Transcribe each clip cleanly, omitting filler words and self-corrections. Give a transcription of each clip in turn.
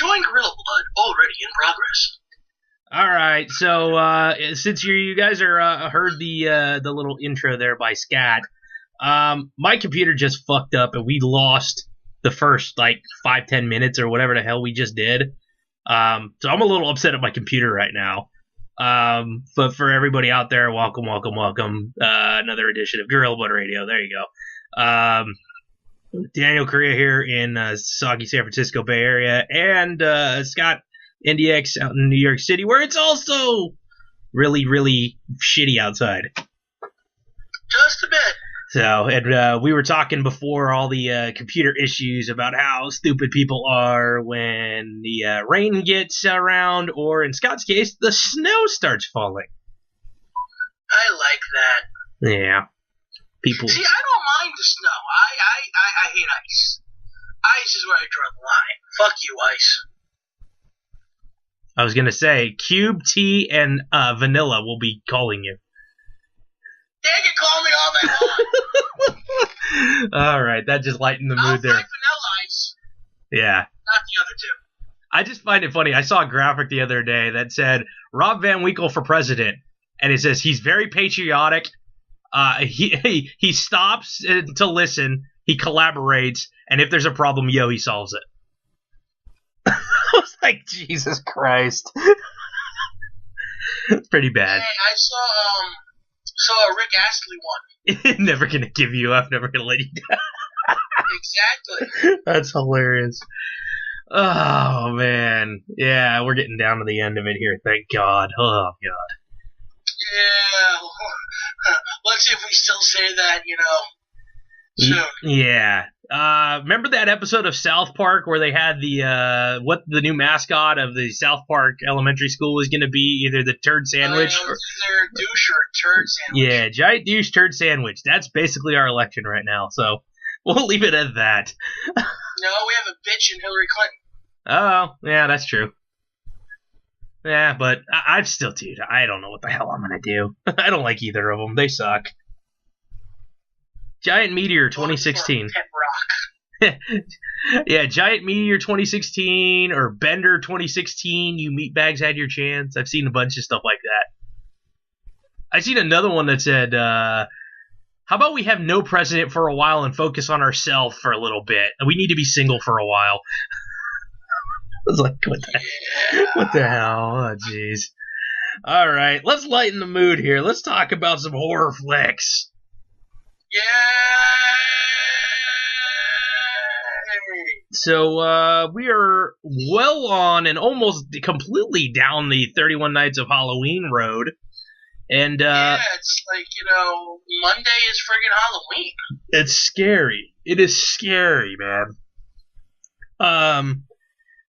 enjoying Gorilla Blood, already in progress. All right, so since you guys are heard the little intro there by Scott, my computer just fucked up and we lost the first like 5-10 minutes or whatever the hell we just did. So I'm a little upset at my computer right now. But for everybody out there, welcome. Another edition of Gorilla Blood Radio. There you go. Daniel Correa here in soggy San Francisco Bay Area, and Scott NDX out in New York City, where it's also really, really shitty outside. Just a bit. So, and we were talking before all the computer issues about how stupid people are when the rain gets around, or in Scott's case, the snow starts falling. I like that. Yeah. People. See, I don't mind the snow. I hate ice. Ice is where I draw the line. Fuck you, ice. I was gonna say, Cube, Tea, and Vanilla will be calling you. They can call me all they want. All right, that just lightened the mood there. I'll Vanilla Ice. Yeah. Not the other two. I just find it funny. I saw a graphic the other day that said Rob Van Winkle for president, and it says he's very patriotic. He stops to listen. He collaborates, and if there's a problem, he solves it. I was like, Jesus Christ. It's pretty bad. Hey, I saw a Rick Astley one. Never gonna give you up, never gonna let you down. Exactly. That's hilarious. Oh, man. Yeah, we're getting down to the end of it here, thank God. Oh, God. Yeah. Let's see if we still say that, soon. Yeah. Remember that episode of South Park where they had what the new mascot of the South Park elementary school was going to be? Either the turd sandwich or either douche or turd sandwich. Yeah, giant douche turd sandwich. That's basically our election right now, so we'll leave it at that. No, we have a bitch in Hillary Clinton. Oh, yeah, that's true. Yeah, but I'm still, dude, I don't know what the hell I'm going to do. I don't like either of them. They suck. Giant Meteor 2016. Pet Rock. Yeah, Giant Meteor 2016 or Bender 2016. You meatbags had your chance. I've seen a bunch of stuff like that. I've seen another one that said, how about we have no president for a while and focus on ourselves for a little bit? We need to be single for a while. I was like, what the hell? Oh, jeez. All right, let's lighten the mood here. Let's talk about some horror flicks. Yay! So, we are well on and almost completely down the 31 Nights of Halloween road. And, yeah, it's like, Monday is friggin' Halloween. It's scary. It is scary, man.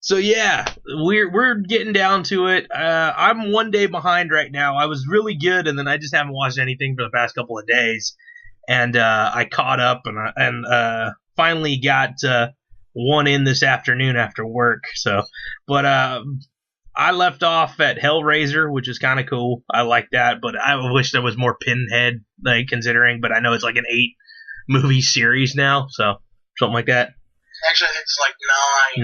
So yeah, we're getting down to it. I'm 1 day behind right now. I was really good, and then I just haven't watched anything for the past couple of days. And I caught up and finally got one in this afternoon after work. So, but I left off at Hellraiser, which is kind of cool. I like that, but I wish there was more Pinhead, like considering. But I know it's like an 8-movie series now, so something like that. Actually, I think it's like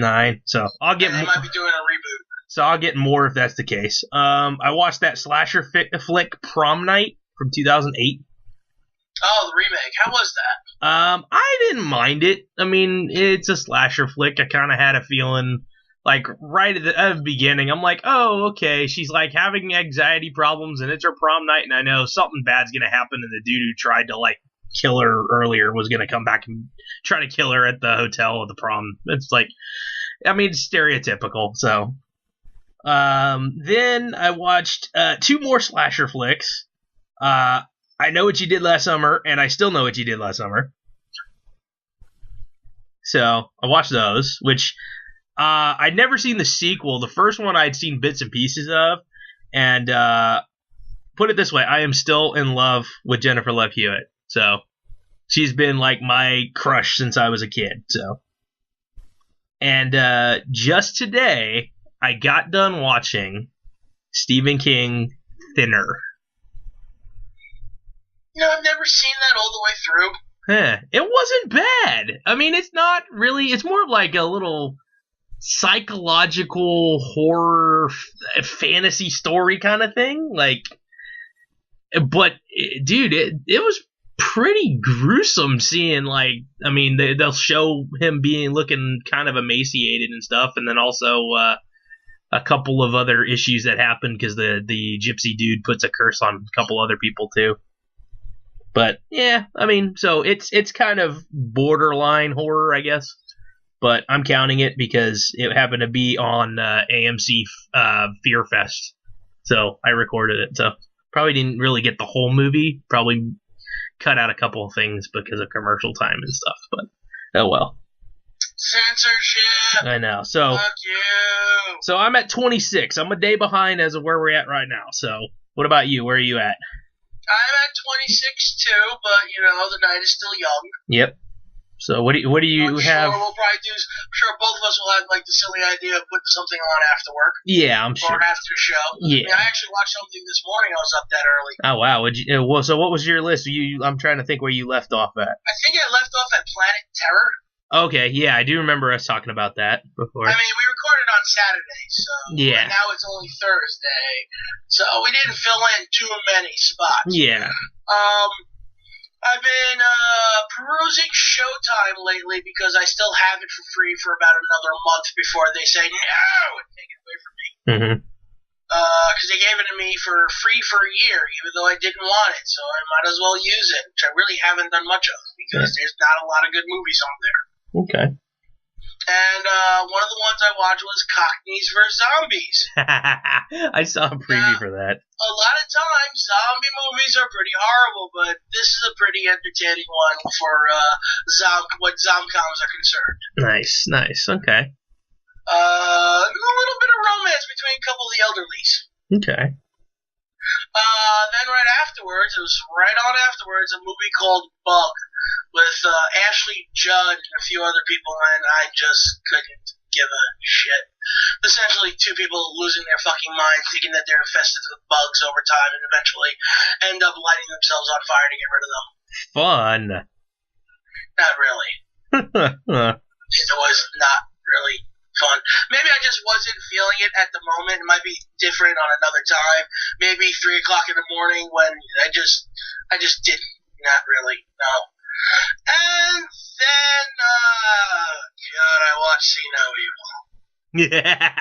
9. 9. So I'll get. They might be doing a reboot. So I'll get more if that's the case. I watched that slasher flick Prom Night from 2008. Oh, the remake. How was that? I didn't mind it. I mean, it's a slasher flick. I kind of had a feeling, like, right at the beginning, I'm like, oh, okay, she's, like, having anxiety problems, and it's her prom night, and I know something bad's gonna happen, and the dude who tried to, like, kill her earlier was gonna come back and try to kill her at the hotel at the prom. It's like, I mean, it's stereotypical, so. Then I watched 2 more slasher flicks. I Know What You Did Last Summer, and I Still Know What You Did Last Summer. So, I watched those, which I'd never seen the sequel. The first one I'd seen bits and pieces of, and put it this way, I am still in love with Jennifer Love Hewitt. So, she's been like my crush since I was a kid. So, and just today, I got done watching Stephen King Thinner. No, I've never seen that all the way through. It wasn't bad. I mean, it's not really. It's more of like a little psychological horror fantasy story kind of thing. Like, but dude, it was pretty gruesome seeing, like, I mean, they'll show him looking kind of emaciated and stuff, and then also a couple of other issues that happen because the gypsy dude puts a curse on a couple other people too. But yeah, I mean, so it's kind of borderline horror, I guess. But I'm counting it because it happened to be on AMC Fear Fest, so I recorded it. So probably didn't really get the whole movie. Probably cut out a couple of things because of commercial time and stuff. But oh well. Censorship. I know. So fuck you. So I'm at 26. I'm a day behind as of where we're at right now. So what about you? Where are you at? I'm at 26 too, but you know the night is still young. Yep. So what do you I'm have? Sure, we'll probably do. I'm sure both of us will have like the silly idea of putting something on after work. Yeah, I'm Or sure. after show. Yeah. I mean, I actually watched something this morning. I was up that early. Oh wow. Well, so what was your list? I'm trying to think where you left off at. I think I left off at Planet Terror. Okay, yeah, I do remember us talking about that before. I mean, we recorded on Saturday, so Yeah. and now it's only Thursday, so we didn't fill in too many spots. Yeah. I've been perusing Showtime lately because I still have it for free for about another month before they say no and take it away from me. Mm-hmm. Because they gave it to me for free for a year, even though I didn't want it, so I might as well use it, which I really haven't done much of because there's not a lot of good movies on there. Okay. And one of the ones I watched was Cockneys vs. Zombies. I saw a preview for that. A lot of times, zombie movies are pretty horrible, but this is a pretty entertaining one for what zomcoms are concerned. Nice. Okay. A little bit of romance between a couple of the elderlies. Okay. Then right afterwards, a movie called Bug with Ashley Judd and a few other people, and I just couldn't give a shit. Essentially, two people losing their fucking minds, thinking that they're infested with bugs over time, and eventually end up lighting themselves on fire to get rid of them. Fun. Not really. It was not really fun. Maybe I just wasn't feeling it at the moment. It might be different on another time. Maybe 3 o'clock in the morning when I just didn't. Not really. No. And then, God, I watched See No Evil. Yeah.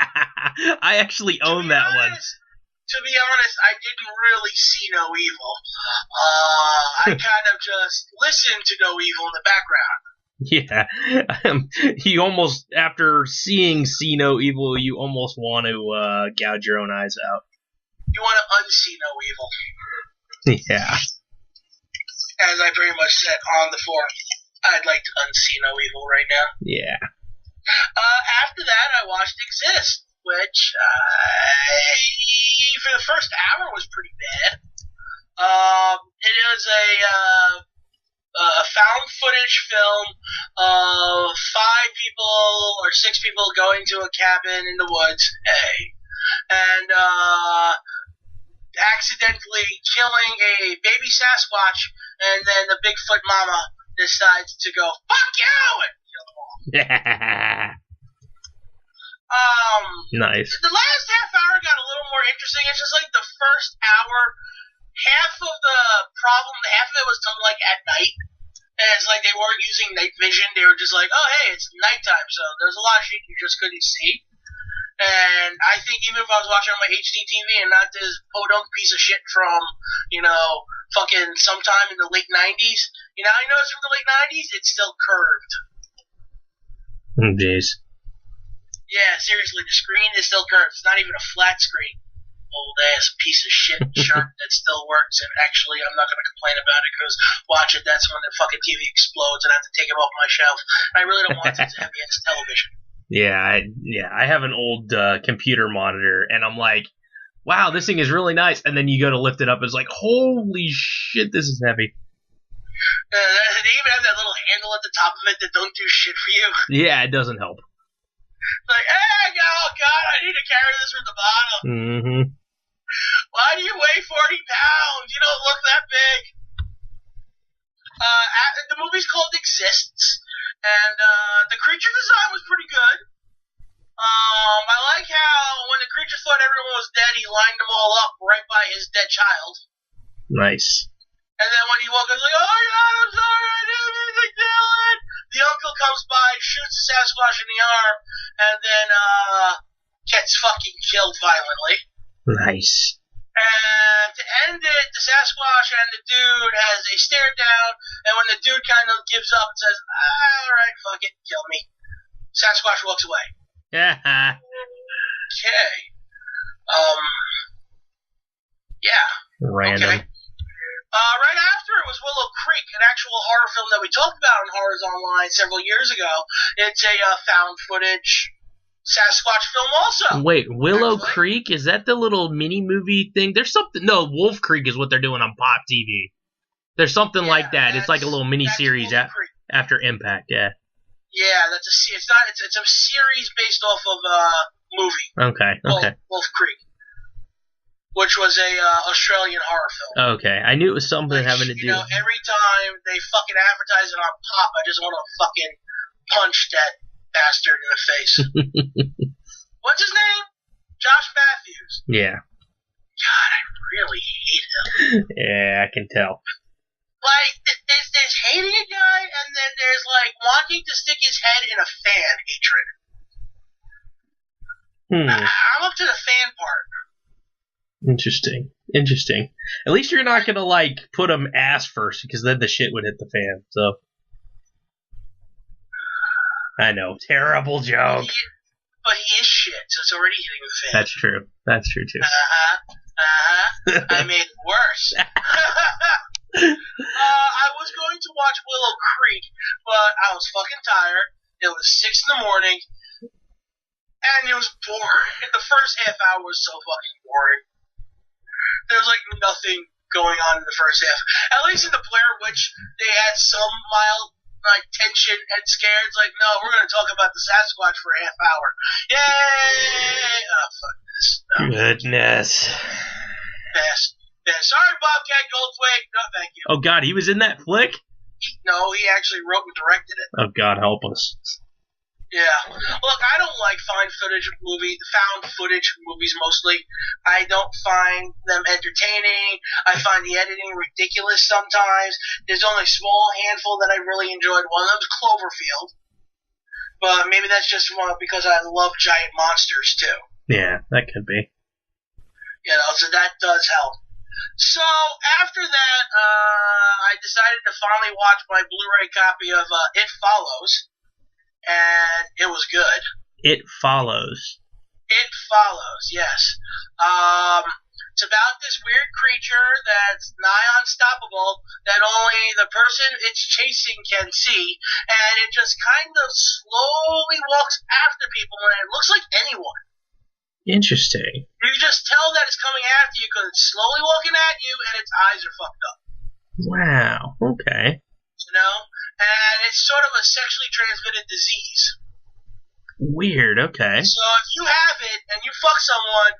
I actually own that one. To be honest, I didn't really see No Evil. I kind of just listened to No Evil in the background. Yeah, you almost, after seeing See No Evil, you almost want to gouge your own eyes out. You want to unsee No Evil. Yeah. As I pretty much said on the forum, I'd like to unsee No Evil right now. Yeah. After that, I watched Exist, which for the first hour was pretty bad. It was a found footage film of 5 people or 6 people going to a cabin in the woods, and accidentally killing a baby Sasquatch, and then the Bigfoot mama decides to go, fuck you! And kill them all. Nice. The last half hour got a little more interesting. It's just like the first hour, half of it was done like at night. And it's like they weren't using night vision. They were just like, oh, hey, it's nighttime, so there's a lot of shit you just couldn't see. And I think even if I was watching on my HD TV and not this podunk piece of shit from, fucking sometime in the late 90s, I know it's from the late 90s, it's still curved. Oh, jeez. Yeah, seriously, the screen is still curved. It's not even a flat screen. Old ass piece of shit sharp that still works, and actually I'm not going to complain about it, because watch it, that's when the fucking TV explodes and I have to take it off my shelf. And I really don't want it to heavy ass television. Yeah, I have an old computer monitor, and I'm like, wow, this thing is really nice. And then you go to lift it up, it's like, holy shit, this is heavy. They even have that little handle at the top of it that don't do shit for you. Yeah, it doesn't help. Like, hey, oh god, I need to carry this from the bottom. Mm-hmm. Why do you weigh 40 pounds? You don't look that big. The movie's called Exists, and the creature design was pretty good. was dead, he lined them all up right by his dead child. Nice. And then when he woke up, he's like, oh my God, I'm sorry, I didn't mean to kill it. The uncle comes by, shoots the Sasquatch in the arm, and then gets fucking killed violently. Nice. And to end it, the Sasquatch and the dude has a stare down, and when the dude kind of gives up and says, alright, fuck it, kill me, Sasquatch walks away. Yeah. Okay. Yeah. Random. Okay. Right after it was Willow Creek, an actual horror film that we talked about on Horrors Online several years ago. It's a found footage Sasquatch film also. Wait, Willow actually. Creek? Is that the little mini movie thing? There's something. No, Wolf Creek is what they're doing on Pop TV. There's something like that. It's like a little mini series after Impact. Yeah. Yeah, it's a series based off of a movie. Okay. Wolf Creek, which was a Australian horror film. Okay, I knew it was something having to do. You know, every time they fucking advertise it on Pop, I just want to fucking punch that bastard in the face. What's his name? Josh Matthews. Yeah. God, I really hate him. Yeah, I can tell. Like, there's hating a guy, and then there's, like, wanting to stick his head in a fan hatred. I'm up to the fan part. Interesting. At least you're not gonna, like, put him ass first, because then the shit would hit the fan, so. I know, terrible joke. But he is shit, so it's already hitting the fan. That's true too. I made it worse. I was going to watch Willow Creek, but I was fucking tired. It was 6 in the morning, and it was boring. The first half hour was so fucking boring. There was like nothing going on in the first half. At least in the Blair Witch, they had some mild like tension and scares. Like, no, we're gonna talk about the Sasquatch for a half hour. Yay! Oh fuck this. No. Goodness. Best. Sorry, Bobcat Goldthwait. No, thank you. Oh God, he was in that flick? No, he actually wrote and directed it. Oh God, help us. Yeah. Look, I don't like found footage movies mostly. I don't find them entertaining. I find the editing ridiculous sometimes. There's only a small handful that I really enjoyed. One of them was Cloverfield. But maybe that's just because I love giant monsters, too. Yeah, that could be. You know, so that does help. So, after that, I decided to finally watch my Blu-ray copy of It Follows. And it was good. It Follows. It Follows, yes. It's about this weird creature that's nigh unstoppable that only the person it's chasing can see, and it just kind of slowly walks after people, and it looks like anyone. Interesting. You can just tell that it's coming after you because it's slowly walking at you, and its eyes are fucked up. Wow, okay. You know? And it's sort of a sexually transmitted disease. Weird, okay. So if you have it and you fuck someone,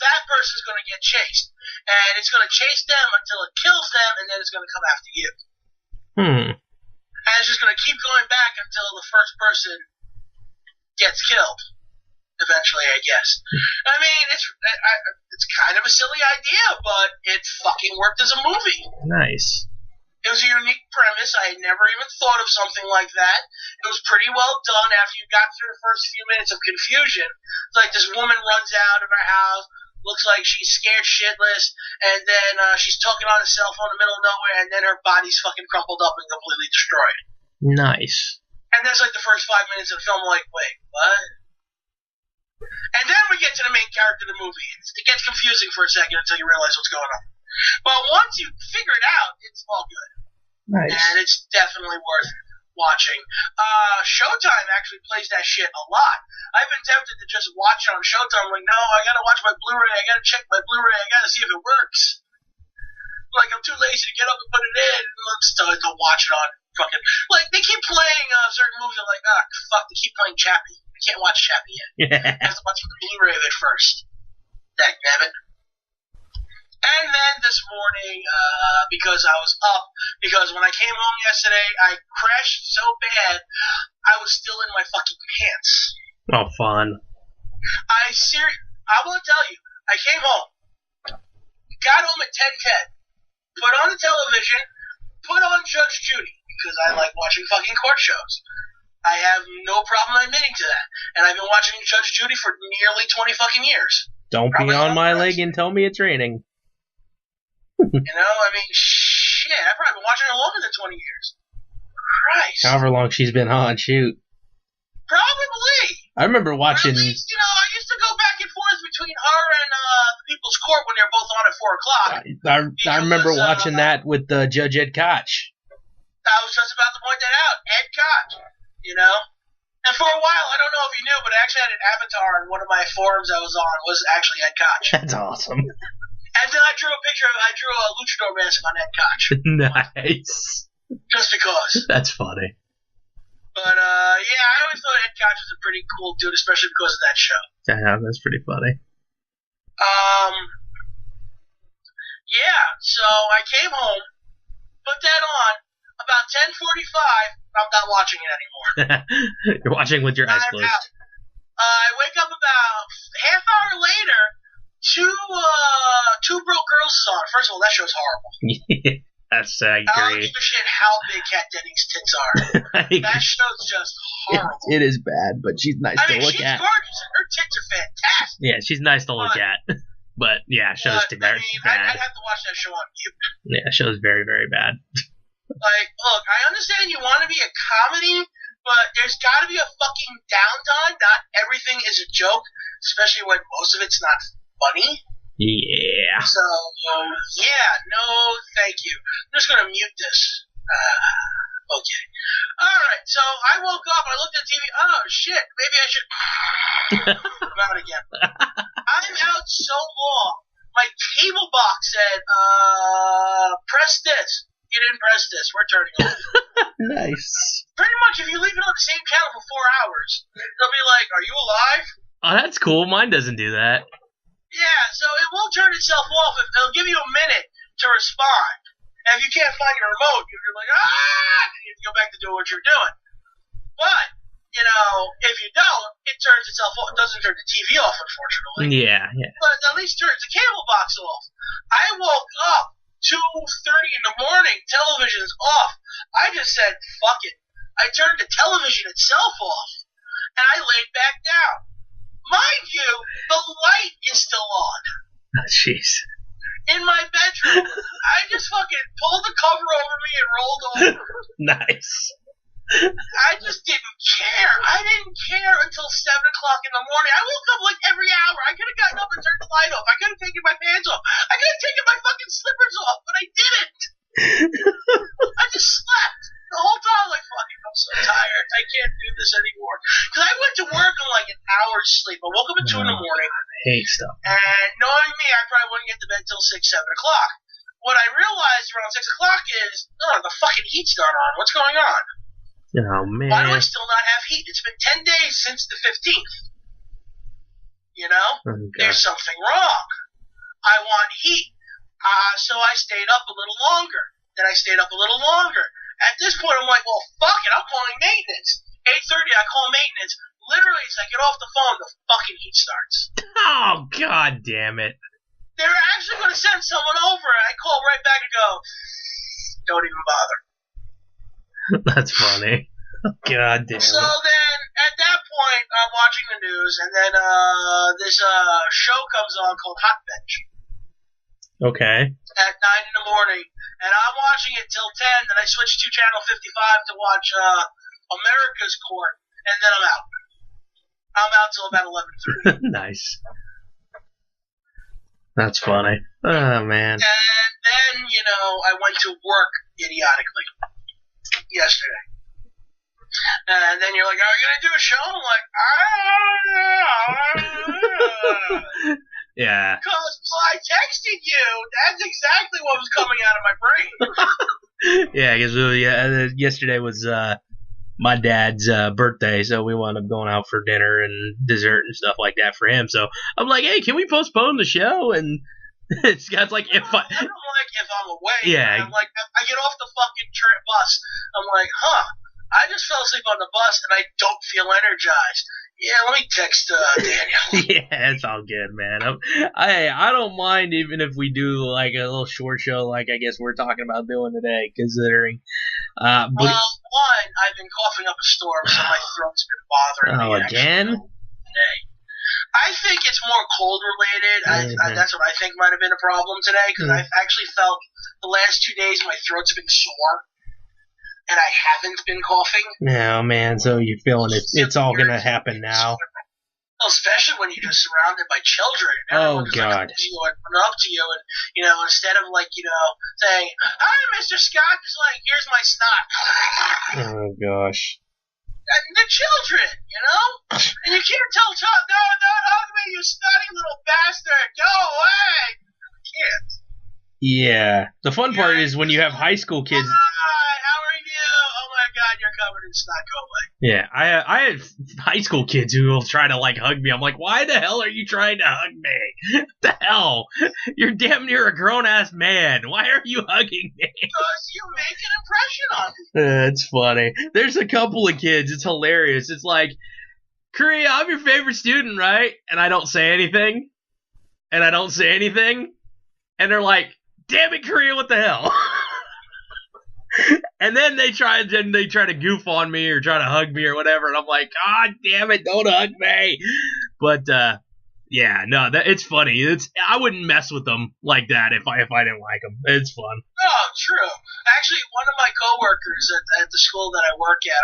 that person's going to get chased. And it's going to chase them until it kills them, and then it's going to come after you. And it's just going to keep going back until the first person gets killed. Eventually, I guess. I mean, it's kind of a silly idea, but it fucking worked as a movie. Nice. It was a unique premise. I had never even thought of something like that. It was pretty well done after you got through the first few minutes of confusion. It's like this woman runs out of her house, looks like she's scared shitless, and then she's talking on a cell phone in the middle of nowhere, and then her body's fucking crumpled up and completely destroyed. Nice. And that's like the first 5 minutes of the film, like, wait, what? And then we get to the main character of the movie. It gets confusing for a second until you realize what's going on. But once you figure it out, it's all good. Nice. And it's definitely worth watching. Showtime actually plays that shit a lot. I've been tempted to just watch it on Showtime. I'm like, no, I gotta watch my Blu-ray. I gotta check my Blu-ray. I gotta see if it works. Like, I'm too lazy to get up and put it in. Let's to watch it on fucking... Like, they keep playing certain movies. I'm like, fuck, they keep playing Chappie. I can't watch Chappie yet. I have to watch the Blu-ray of it first. Dagnabbit. And then this morning, because I was up, because when I came home yesterday, I crashed so bad, I was still in my fucking pants. Oh, fun. I will tell you, I came home, got home at 10:10, put on the television, put on Judge Judy, because I like watching fucking court shows. I have no problem admitting to that. And I've been watching Judge Judy for nearly 20 fucking years. Don't Probably be on my longer. leg and tell me it's raining. You know, I mean, shit, I've probably been watching her longer than 20 years. Christ. However long she's been on, shoot. Probably. I remember Or watching. at least, you know, I used to go back and forth between her and the People's Court when they're both on at 4 o'clock. I remember watching that with Judge Ed Koch. I was just about to point that out. Ed Koch, you know? And for a while, I don't know if you knew, but I actually had an avatar in one of my forums I was on was actually Ed Koch. That's awesome. And then I drew a luchador mask on Ed Koch. Nice. Just because. That's funny. But, yeah, I always thought Ed Koch was a pretty cool dude, especially because of that show. Yeah, that's pretty funny. Yeah, so I came home, put that on, about 10:45, I'm not watching it anymore. You're watching with your eyes I'm closed. out. I wake up about half hour later, Two Broke Girls is on. First of all, that show's horrible. That's I don't agree. give a shit how big Kat Dennings' tits are. That show's just horrible. It is bad, but she's nice I to mean, look she's at. gorgeous, and her tits are fantastic. Yeah, she's nice to look at. But yeah, show's But, very I mean, bad. I'd have to watch that show on mute. Yeah, show's very, very bad. Like, look, I understand you want to be a comedy, but there's got to be a fucking downtime. Not everything is a joke, especially when most of it's not funny. Yeah. So, yeah, no, thank you. I'm just gonna mute this. Okay. Alright, so I woke up, I looked at TV, oh shit, maybe I should... I'm out again. I'm out so long. My cable box said, press this. You didn't press this, we're turning off. Nice. Pretty much, if you leave it on the same channel for 4 hours, they'll be like, are you alive? Oh, that's cool. Mine doesn't do that. Yeah, so it will turn itself off. It'll give you a minute to respond. And if you can't find your remote, you're like, then you have to go back to doing what you're doing. But, you know, if you don't, it turns itself off. It doesn't turn the TV off, unfortunately. Yeah. But at least turns the cable box off. I woke up 2:30 in the morning, television's off. I just said, fuck it. I turned the television itself off, and I laid back down. Mind you, the light is still on. Jeez. In my bedroom. I just fucking pulled the cover over me and rolled over. Nice. I just didn't care. I didn't care until 7 o'clock in the morning. I woke up like every hour. I could have gotten up and turned the light off. I could have taken my pants off. I could have taken my fucking slippers off, but I didn't. I just slept. The whole time, like, fucking, I'm so tired. I can't do this anymore. Because I went to work on like an hour's sleep. I woke up at 2 in the morning. I hate stuff. And knowing me, I probably wouldn't get to bed till 6, 7 o'clock. What I realized around 6 o'clock is, the fucking heat's not on. What's going on? Oh, man. Why do I still not have heat? It's been 10 days since the 15th. You know? Oh, There's something wrong. I want heat. So I stayed up a little longer. Then I stayed up a little longer. At this point, I'm like, well, fuck it. I'm calling maintenance. 8:30, I call maintenance. Literally, as I get off the phone, the fucking heat starts. Oh, god damn it. They're actually going to send someone over, and I call right back and go, don't even bother. That's funny. God damn So it. then, at that point, I'm watching the news, and then this show comes on called Hot Bench Okay. at 9 in the morning, and I'm watching it till 10, then I switch to Channel 55 to watch America's Court, and then I'm out. I'm out till about 11:30. Nice. That's funny. Oh, man. And then, you know, I went to work idiotically yesterday. And then you're like, are you going to do a show? I'm like, Yeah. because I texted you. That's exactly what was coming out of my brain. Yeah, because yesterday was my dad's birthday, so we wound up going out for dinner and dessert and stuff like that for him. So I'm like, hey, can we postpone the show? And Scott's like, I don't like if I'm away. Yeah. I'm like, I get off the fucking bus. I'm like, I just fell asleep on the bus and I don't feel energized. Yeah, let me text Daniel. Yeah, it's all good, man. I don't mind even if we do like a little short show, like I guess we're talking about doing today, considering. But Well, one, I've been coughing up a storm, so my throat's been bothering me. oh, again? Today. I think it's more cold related. That's what I think might have been a problem today, because I've actually felt the last 2 days my throat's been sore, and I haven't been coughing. No, man. So you're feeling it? It's all gonna happen now. Well, especially when you're just surrounded by children. Oh God! Like, run up to you, and instead of saying, "Hi, Mr. Scott," just like, "Here's my snot." Oh gosh. The children, and you can't tell child, "No, don't hug me, you snotty little bastard. Go away." You can't. Yeah. The fun part is when you have high school kids. Hi, how are you? Oh my God, you're covered in snot. Go away. Yeah, I had high school kids who will try to hug me. I'm like, why the hell are you trying to hug me? What the hell? You're damn near a grown ass man. Why are you hugging me? Because you make an impression on me. It's funny. There's a couple of kids. It's hilarious. It's like, Korea, I'm your favorite student, right? And I don't say anything. And I don't say anything. And they're like, damn it, Korea, what the hell? And then they try to goof on me or try to hug me or whatever, and I'm like, God damn it, don't hug me. But yeah, no, it's funny. I wouldn't mess with them like that if I didn't like them. It's fun. Oh, true. Actually, one of my coworkers at the school that I work at,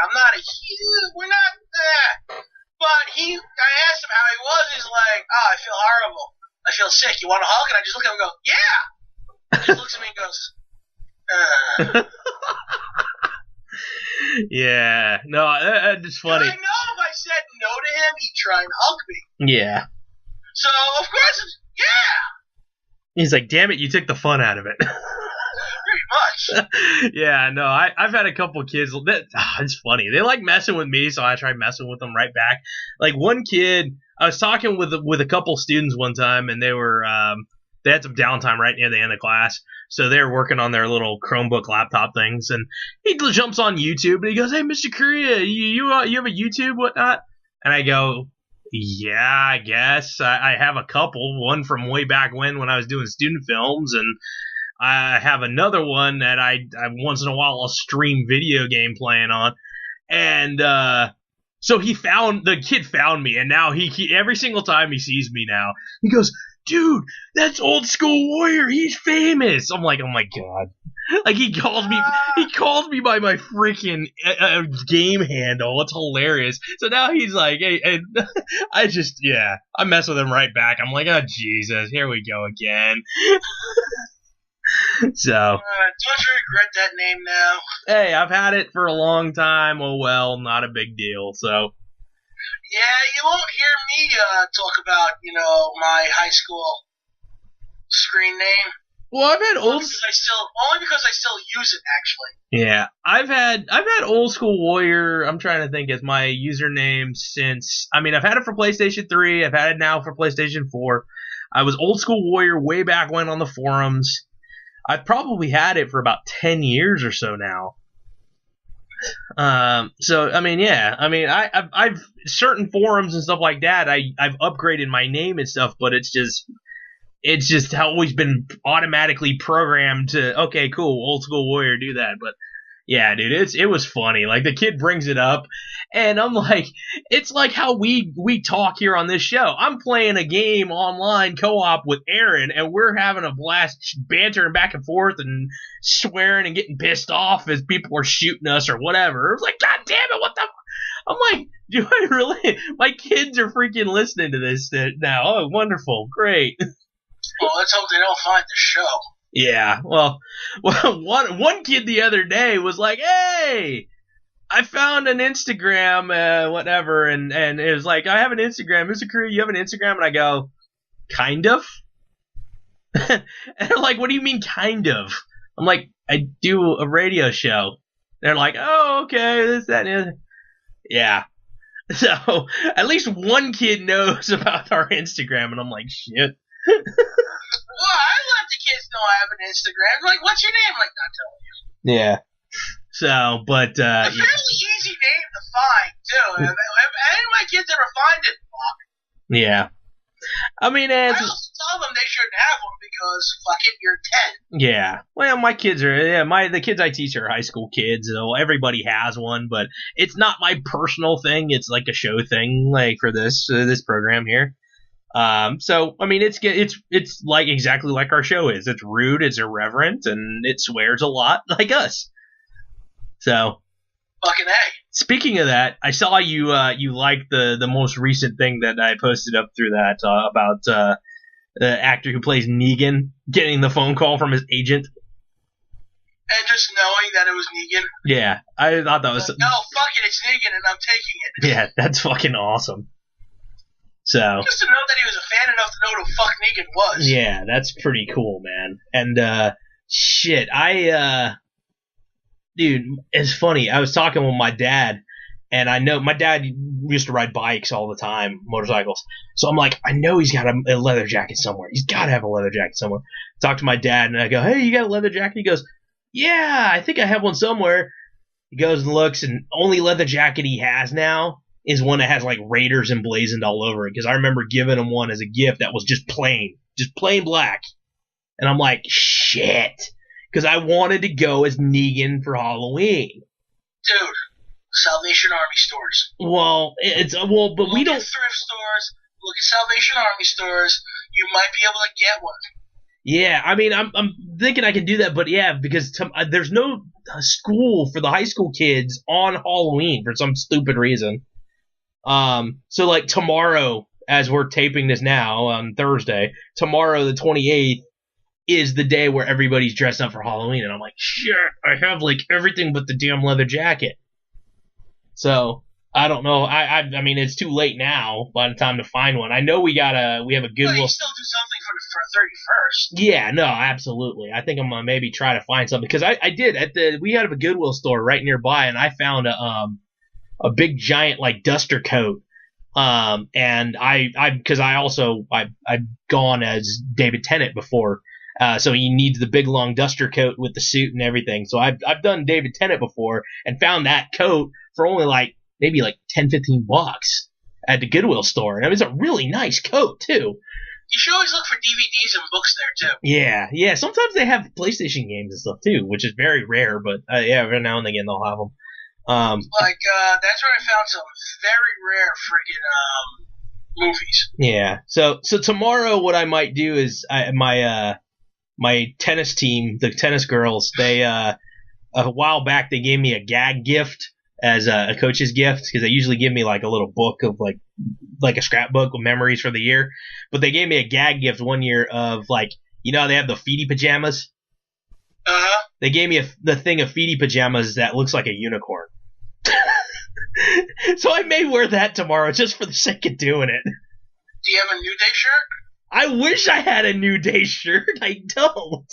we're not there. But I asked him how he was. He's like, oh, I feel horrible. I feel sick. You want a hug? And I just look at him and go, yeah. He just looks at me and goes, Yeah, no, it's funny. I know if I said no to him, he'd try and hug me. Yeah. So, of course, yeah. He's like, damn it, you took the fun out of it. Pretty much. Yeah, no, I've had a couple kids. It's funny. They like messing with me, so I try messing with them right back. Like one kid, I was talking with a couple students one time, and they were they had some downtime right near the end of class, so they were working on their little Chromebook laptop things, and he jumps on YouTube and he goes, "Hey, Mr. Korea, you have a YouTube, whatnot?" And I go, "Yeah, I guess I have a couple. One from way back when I was doing student films, and I have another one that I once in a while I'll stream video game playing on." And so the kid found me, and now he every single time he sees me now, he goes, "Dude, that's Old School Warrior. He's famous." I'm like, oh my God. Like he called me by my freaking game handle. It's hilarious. So now he's like, hey, and I mess with him right back. I'm like, oh Jesus, here we go again. So. Don't you regret that name now? Hey, I've had it for a long time. Oh well, not a big deal. So. Yeah, you won't hear me talk about, my high school screen name. Well, I've had only because I still use it, actually. Yeah, I've had Old School Warrior. I'm trying to think as my username since. I mean, I've had it for PlayStation 3. I've had it now for PlayStation 4. I was Old School Warrior way back when on the forums. I've probably had it for about 10 years or so now. So I mean, yeah, I mean, I've certain forums and stuff like that. I've upgraded my name and stuff, but it's just always been automatically programmed to, okay, cool, Old School Warrior, do that. But yeah, dude, it was funny. Like the kid brings it up, and I'm like, it's like how we talk here on this show. I'm playing a game online co-op with Aaron, and we're having a blast bantering back and forth and swearing and getting pissed off as people are shooting us or whatever. It was like, God damn it, what the? I'm like, do I really? My kids are freaking listening to this now. Oh, wonderful, great. Well, let's hope they don't find the show. Yeah, well, one kid the other day was like, "Hey, I found an Instagram, whatever," and it was like, "I have an Instagram, Mr. Korea, you have an Instagram?" And I go, "Kind of." And they're like, "What do you mean, kind of?" I'm like, "I do a radio show." They're like, "Oh, okay, this, that, and the other." Yeah. So at least one kid knows about our Instagram, and I'm like, shit. Well, I let the kids know I have an Instagram. Like, what's your name? Like, not telling you. Yeah. So, but A fairly easy name to find too. If any of my kids ever find it, fuck. yeah. I mean, I also tell them they shouldn't have one because fuck it, you're 10. yeah. Well, my kids are the kids I teach are high school kids, so everybody has one, but it's not my personal thing. It's like a show thing, like for this program here. So I mean, it's like exactly like our show is. It's rude, it's irreverent, and it swears a lot, like us. So, fucking A. Speaking of that, I saw you liked the most recent thing that I posted up through that about the actor who plays Negan getting the phone call from his agent. And just knowing that it was Negan. Yeah, I thought that was. No, fuck it, it's Negan, and I'm taking it. Yeah, that's fucking awesome. So. Just to know that he was a fan enough to know who the fuck Negan was. Yeah, that's pretty cool, man. And shit, dude, it's funny. I was talking with my dad, and I know my dad used to ride bikes all the time, motorcycles. So I'm like, I know he's got a leather jacket somewhere. He's got to have a leather jacket somewhere. Talk to my dad, and I go, hey, you got a leather jacket? He goes, yeah, I think I have one somewhere. He goes and looks, and only leather jacket he has now is one that has like Raiders emblazoned all over it. Because I remember giving him one as a gift that was just plain black. And I'm like, shit. Because I wanted to go as Negan for Halloween. Dude, Salvation Army stores. Well, but we don't. Look at thrift stores. Look at Salvation Army stores. You might be able to get one. Yeah, I mean, I'm thinking I can do that, but yeah, because there's no school for the high school kids on Halloween for some stupid reason. So like tomorrow, as we're taping this now on Thursday, tomorrow the 28th. Is the day where everybody's dressed up for Halloween, and I'm like, shit, I have like everything but the damn leather jacket. So I don't know. I mean, it's too late now by the time to find one. I know we have a Goodwill. Well, you still do something for 31st. Yeah, no, absolutely. I think I'm gonna maybe try to find something because I did we had a Goodwill store right nearby, and I found a big giant like duster coat. And I've gone as David Tennant before. So he needs the big long duster coat with the suit and everything. So I've done David Tennant before and found that coat for only like maybe like $10-15 at the Goodwill store. And it was a really nice coat too. You should always look for DVDs and books there too. Yeah. Sometimes they have PlayStation games and stuff too, which is very rare. But yeah, every now and again they'll have them. That's where I found some very rare friggin' movies. Yeah. So tomorrow what I might do is my tennis team, the tennis girls, they a while back they gave me a gag gift as a coach's gift because they usually give me like a little book of like a scrapbook with memories for the year, but they gave me a gag gift one year of like, you know, they have the Feety pajamas. They gave me the thing of Feety pajamas that looks like a unicorn. So I may wear that tomorrow just for the sake of doing it. Do you have a New Day shirt? I wish I had a New Day shirt. I don't.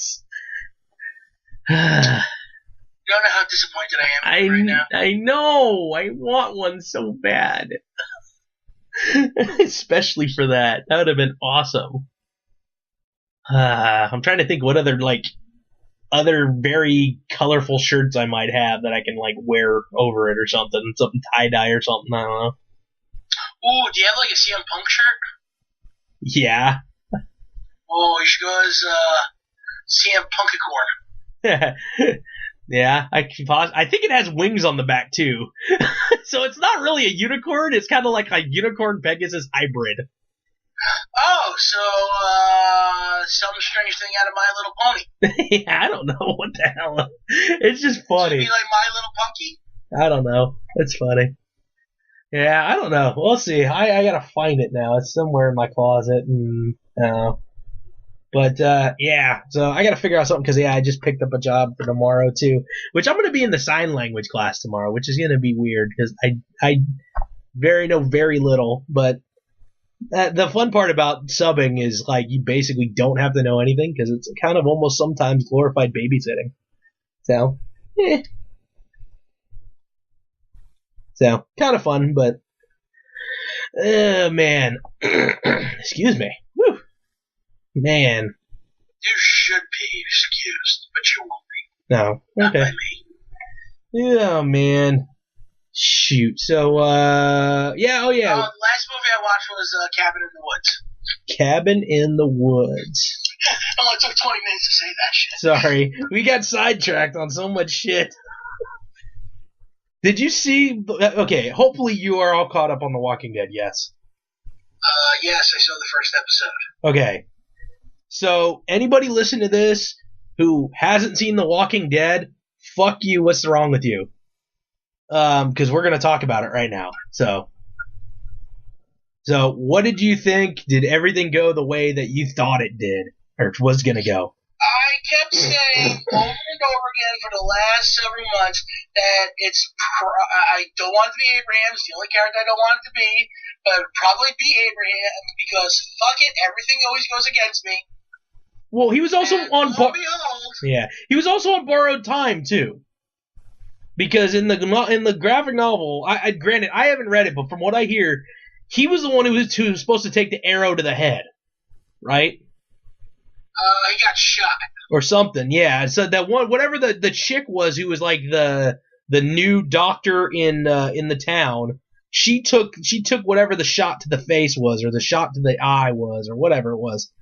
You don't know how disappointed I am right now. I know. I want one so bad. Especially for that. That would have been awesome. I'm trying to think what other very colorful shirts I might have that I can like wear over it or something tie-dye or something. I don't know. Ooh, do you have like a CM Punk shirt? Yeah. Oh, you should go as CM Punkicorn. Yeah, I think it has wings on the back too. So it's not really a unicorn. It's kind of like a unicorn Pegasus hybrid. Oh, so some strange thing out of My Little Pony. Yeah, I don't know what the hell. It's just funny. Should it be like My Little Punky? I don't know. It's funny. Yeah, I don't know. We'll see. I gotta find it now. It's somewhere in my closet. But yeah, so I gotta figure out something because I just picked up a job for tomorrow too, which I'm gonna be in the sign language class tomorrow, which is gonna be weird because I know very little. But the fun part about subbing is like you basically don't have to know anything because it's kind of almost sometimes glorified babysitting. So, So kind of fun, but man, excuse me. Woo. Man. You should be excused, but you won't be. No. Not Okay. by me. Yeah, man. Shoot. So, yeah, oh yeah. The last movie I watched was Cabin in the Woods. Cabin in the Woods. It only took 20 minutes to say that shit. Sorry, we got sidetracked on so much shit. Did you see? Okay, hopefully you are all caught up on The Walking Dead. Yes. Yes, I saw the first episode. Okay. So anybody listen to this who hasn't seen The Walking Dead, fuck you. What's wrong with you? Because we're gonna talk about it right now. So what did you think? Did everything go the way that you thought it did, or was gonna go? I kept saying over and over again for the last several months that I don't want it to be Abraham. It's the only character I don't want it to be, but it would probably be Abraham because fuck it, everything always goes against me. Well, he was also on behold, he was also on borrowed time too. Because in the graphic novel, I granted I haven't read it, but from what I hear, he was the one who was supposed to take the arrow to the head, right? He got shot or something. Yeah. So that one, whatever the chick was, who was like the new doctor in the town, she took whatever the shot to the face was, or the shot to the eye was, or whatever it was,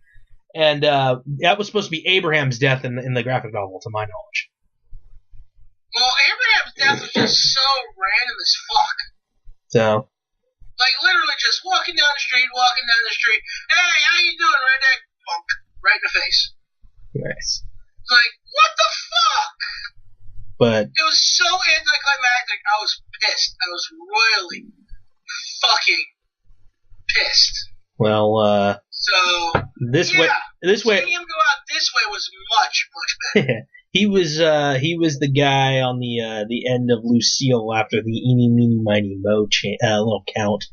and that was supposed to be Abraham's death in the graphic novel, to my knowledge. Well, Abraham's death was just so random as fuck. So. Like, literally just walking down the street. Hey, how you doing, redneck? Punk. Right in the face. Nice. Like, what the fuck? But. It was so anticlimactic. I was pissed. I was royally fucking pissed. Well, So. This way. Seeing him go out this way was much, much better. He was the guy on the end of Lucille after the eeny meeny miny mo little count.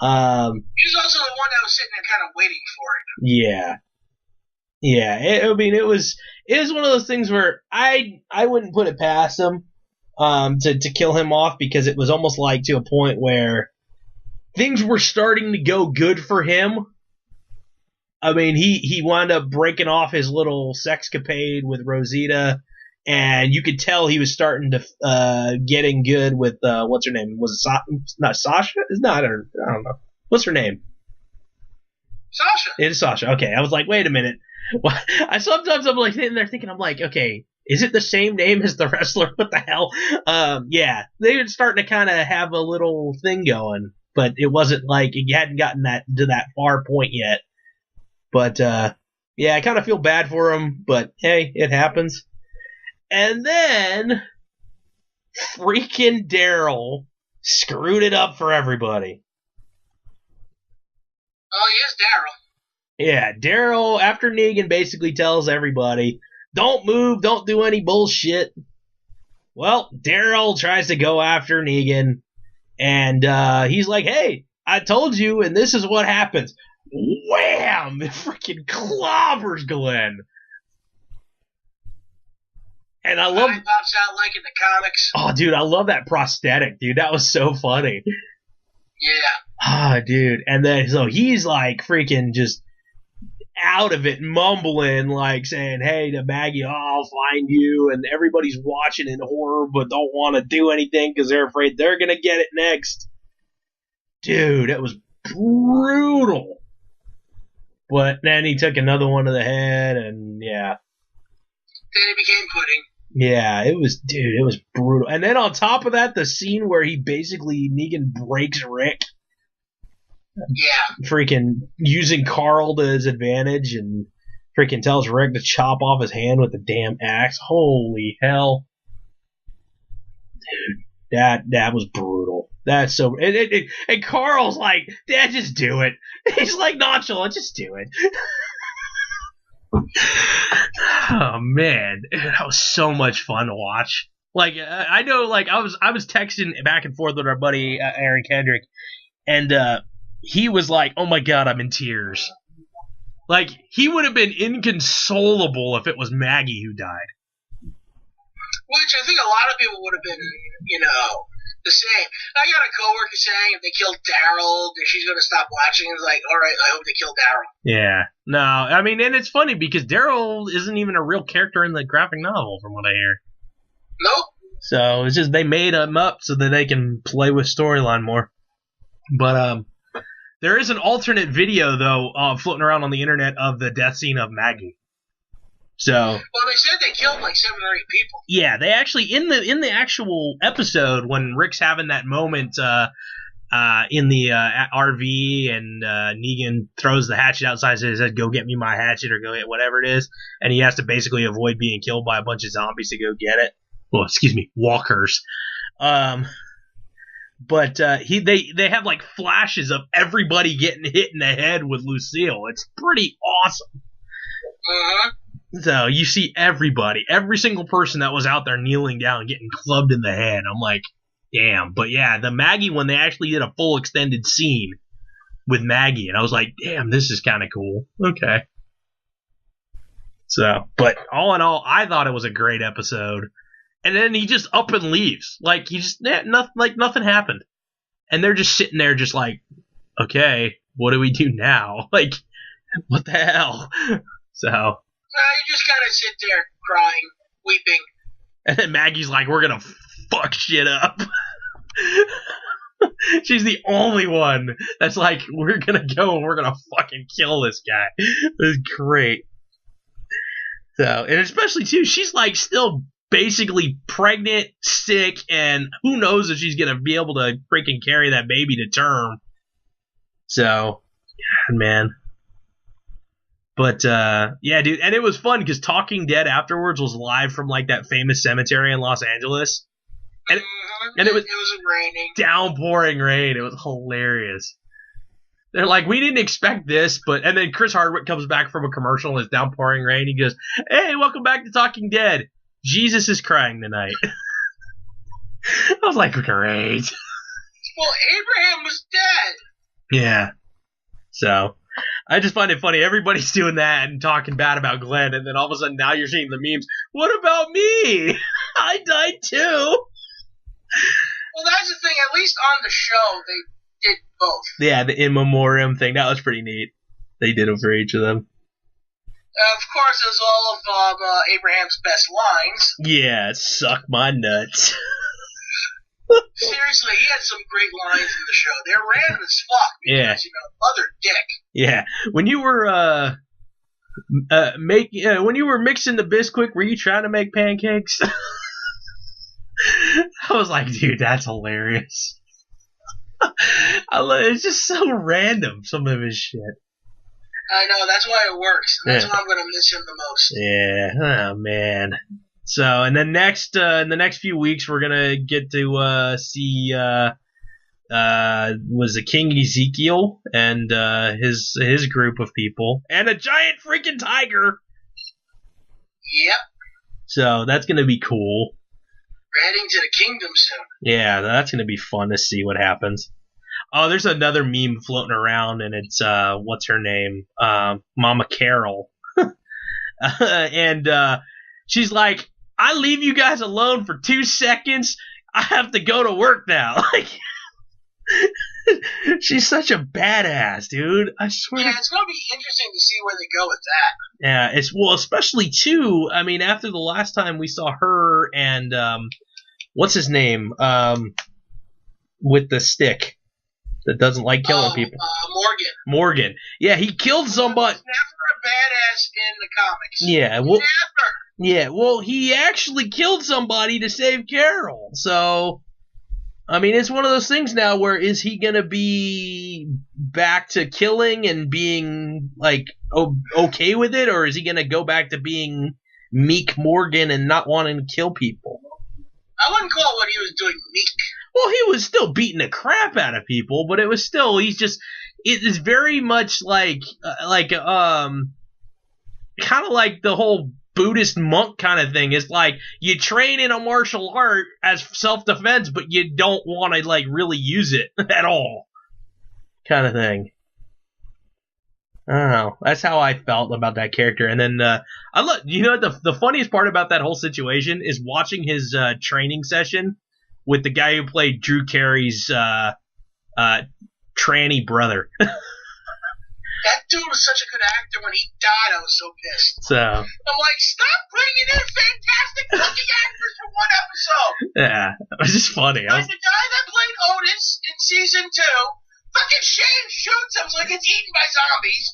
He was also the one that was sitting there kind of waiting for it. Yeah. It was one of those things where I wouldn't put it past him to kill him off, because it was almost like to a point where things were starting to go good for him. I mean, he wound up breaking off his little sexcapade with Rosita, and you could tell he was starting to getting good with what's her name? Was it not Sasha? I don't know. What's her name? Sasha. It is Sasha. Okay, I was like, wait a minute. Well, sometimes I'm like sitting there thinking, I'm like, okay, is it the same name as the wrestler? What the hell? Yeah, they were starting to kind of have a little thing going, but it wasn't like it hadn't gotten to that far point yet. But, yeah, I kind of feel bad for him, but hey, it happens. And then, freaking Daryl screwed it up for everybody. Oh, he is Daryl. Yeah, Daryl, after Negan basically tells everybody, don't move, don't do any bullshit. Well, Daryl tries to go after Negan, and he's like, hey, I told you, and this is what happens. Wham! It freaking clobbers Glenn. And I love. It pops out like in the comics. Oh, dude, I love that prosthetic, dude. That was so funny. Yeah. Ah, dude. And then, so he's like freaking just out of it, mumbling, like saying, hey, to Maggie, I'll find you. And everybody's watching in horror, but don't want to do anything because they're afraid they're going to get it next. Dude, it was brutal. But then he took another one to the head, and yeah. Then it became pudding. Yeah, it was brutal. And then on top of that, the scene where Negan breaks Rick. Yeah. Freaking using Carl to his advantage, and freaking tells Rick to chop off his hand with the damn axe. Holy hell. Dude, that was brutal. That's so. And Carl's like, Dad, just do it. He's like nonchalant, just do it. Oh man, that was so much fun to watch. Like, I know, like I was texting back and forth with our buddy Aaron Kendrick, and he was like, "Oh my god, I'm in tears." Like, he would have been inconsolable if it was Maggie who died. Which I think a lot of people would have been, the same. I got a coworker saying if they killed Daryl, that she's going to stop watching. It's like, all right, I hope they kill Daryl. Yeah. No, I mean, and it's funny because Daryl isn't even a real character in the graphic novel, from what I hear. Nope. So it's just they made them up so that they can play with storyline more. But there is an alternate video though floating around on the internet of the death scene of Maggie. So well, they said they killed like 7 or 8 people. Yeah, they actually in the actual episode when Rick's having that moment in the RV and Negan throws the hatchet outside and says, "Go get me my hatchet," or "Go get whatever it is," and he has to basically avoid being killed by a bunch of zombies to go get it. Well, excuse me, walkers. But they have like flashes of everybody getting hit in the head with Lucille. It's pretty awesome. Uh-huh. So you see everybody, every single person that was out there kneeling down, getting clubbed in the head. I'm like, damn. But yeah, the Maggie one, they actually did a full extended scene with Maggie, and I was like, damn, this is kind of cool. Okay. So, but all in all, I thought it was a great episode. And then he just up and leaves. Like, nothing happened. And they're just sitting there just like, okay, what do we do now? Like, what the hell? So. You just gotta sit there crying, weeping. And then Maggie's like, we're gonna fuck shit up. She's the only one that's like, we're gonna go and we're gonna fucking kill this guy. It's great. So, and especially too, she's like still basically pregnant, sick, and who knows if she's gonna be able to freaking carry that baby to term. So, God, man. But, yeah, dude, and it was fun because Talking Dead afterwards was live from, like, that famous cemetery in Los Angeles. And, and it was raining. Downpouring rain. It was hilarious. They're like, we didn't expect this, and then Chris Hardwick comes back from a commercial and it's downpouring rain. He goes, hey, welcome back to Talking Dead. Jesus is crying tonight. I was like, great. Well, Abraham was dead. Yeah. So, I just find it funny. Everybody's doing that and talking bad about Glenn, and then all of a sudden now you're seeing the memes. What about me? I died too. Well, that's the thing. At least on the show, they did both. Yeah, the in memoriam thing. That was pretty neat. They did it for each of them. Of course, it was all of Abraham's best lines. Yeah, suck my nuts. Seriously, he had some great lines in the show. They're random as fuck because, Yeah. mother dick. Yeah, when you were when you were mixing the Bisquick, were you trying to make pancakes? I was like, dude, that's hilarious. It's just so random, some of his shit. I know, that's why it works. And that's why I'm gonna miss him the most. Yeah, oh man. So, and then next, in the next few weeks, we're gonna get to see was the King Ezekiel and his group of people, and a giant freaking tiger. Yep. So that's gonna be cool. We're heading to the kingdom soon. Yeah, that's gonna be fun to see what happens. Oh, there's another meme floating around, and it's what's her name? Mama Carol, and she's like, I leave you guys alone for 2 seconds. I have to go to work now. Like, she's such a badass, dude. I swear. Yeah, it's gonna be interesting to see where they go with that. Yeah, especially too. I mean, after the last time we saw her and what's his name? With the stick that doesn't like killing people. Morgan. Yeah, he killed somebody. He was never a badass in the comics. Yeah, well, never. Yeah, well, he actually killed somebody to save Carol. So, I mean, it's one of those things now where is he going to be back to killing and being, like, okay with it? Or is he going to go back to being meek Morgan and not wanting to kill people? I wouldn't call what he was doing meek. Well, he was still beating the crap out of people, but it was still, it is very much like kind of like the whole Buddhist monk kind of thing. Is like you train in a martial art as self-defense, but you don't want to like really use it at all, kind of thing. I don't know. That's how I felt about that character. And then the funniest part about that whole situation is watching his training session with the guy who played Drew Carey's tranny brother. That dude was such a good actor. When he died, I was so pissed. So I'm like, stop bringing in fantastic looking actors for one episode. yeah, it was just funny. Like the guy that played Otis in season 2, fucking Shane shoots him like it's eaten by zombies.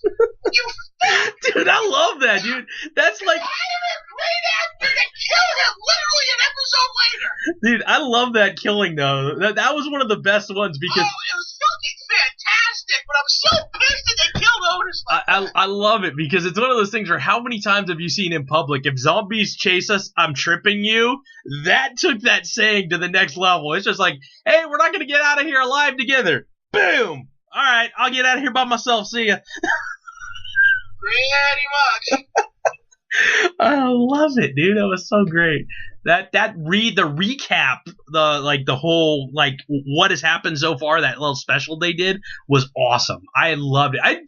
You fuck. Dude, I love that, dude. That's like, Hire a great actor to kill him literally an episode later. dude, I love that killing though. That was one of the best ones because It was fucking fantastic, but I'm so pissed that they killed Otis like that. I love it because it's one of those things where how many times have you seen in public, if zombies chase us, I'm tripping you? That took that saying to the next level. It's just like, hey, we're not going to get out of here alive together. Boom. All right, I'll get out of here by myself. See ya. Pretty much. I love it, dude. That was so great. The recap, the whole what has happened so far, that little special they did was awesome. I loved it.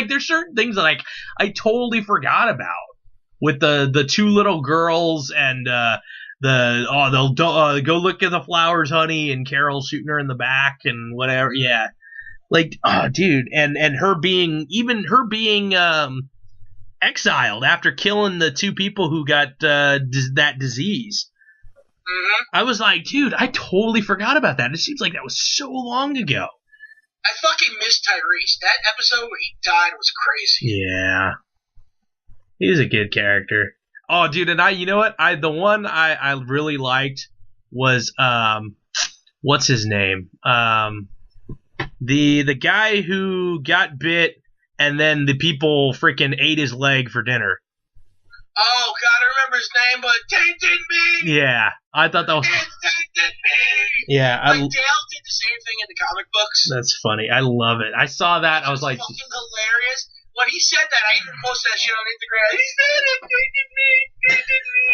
There's certain things that I totally forgot about with the two little girls and they'll go look at the flowers, honey, and Carol shooting her in the back and whatever. Yeah, dude, and her being exiled after killing the two people who got that disease. Mm-hmm. I was like, dude, I totally forgot about that. It seems like that was so long ago. I fucking missed Tyrese. That episode where he died was crazy. Yeah, he's a good character. Oh, dude, and you know what? The one I really liked was what's his name? The guy who got bit. And then the people freaking ate his leg for dinner. Oh, God, I remember his name, but tainted me! Yeah, I thought that was... It tainted me! Yeah, Dale did the same thing in the comic books. That's funny. I love it. I saw that. I was like... Fucking hilarious. When he said that, I even posted that shit on Instagram. He said it tainted me! Tainted me!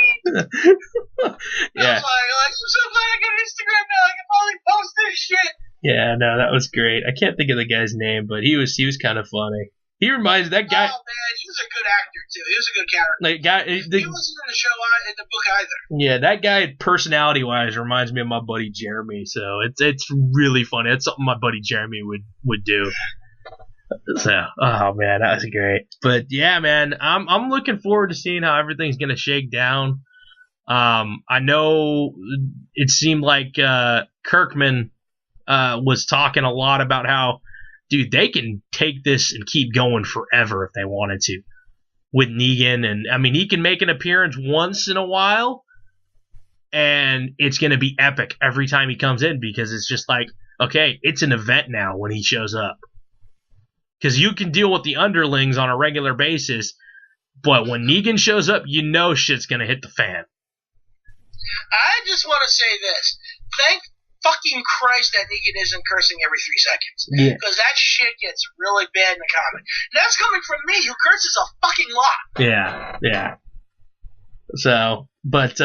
Yeah. I was like, I'm so glad I got Instagram now. I can finally post this shit. Yeah, no, that was great. I can't think of the guy's name, but he was kind of funny. He reminds that guy. Oh man, he was a good actor too. He was a good character. He wasn't in the show in the book either. Yeah, that guy, personality wise, reminds me of my buddy Jeremy. So it's really funny. That's something my buddy Jeremy would do. So, oh man, that was great. But yeah, man, I'm looking forward to seeing how everything's gonna shake down. I know it seemed like Kirkman was talking a lot about how, dude, they can take this and keep going forever if they wanted to with Negan. And I mean, he can make an appearance once in a while and it's going to be epic every time he comes in because it's just like, okay, it's an event now when he shows up. Because you can deal with the underlings on a regular basis, but when Negan shows up, you know shit's going to hit the fan. I just want to say this. Thank fucking Christ that Negan isn't cursing every 3 seconds. Yeah. Because that shit gets really bad in the comic. And that's coming from me, who curses a fucking lot. Yeah. So, but,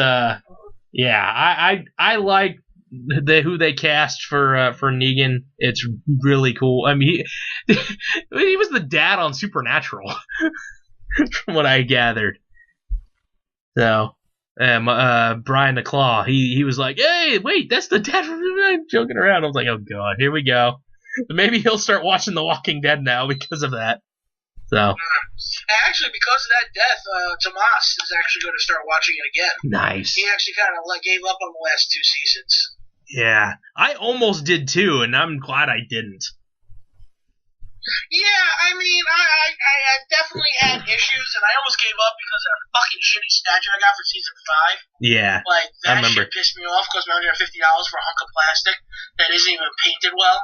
yeah, I like who they cast for Negan. It's really cool. I mean, he was the dad on Supernatural, from what I gathered. So, Brian the Claw, he was like, hey, wait, that's the dad from joking around. I was like, oh god, here we go. Maybe he'll start watching The Walking Dead now because of that. So, actually, because of that death, Tomas is actually going to start watching it again. Nice. He actually kind of gave up on the last 2 seasons. Yeah, I almost did too, and I'm glad I didn't. Yeah, I mean, I definitely had issues, and I almost gave up because of that fucking shitty statue I got for season 5. Yeah, that shit pissed me off. Cost me $150 for a hunk of plastic that isn't even painted well.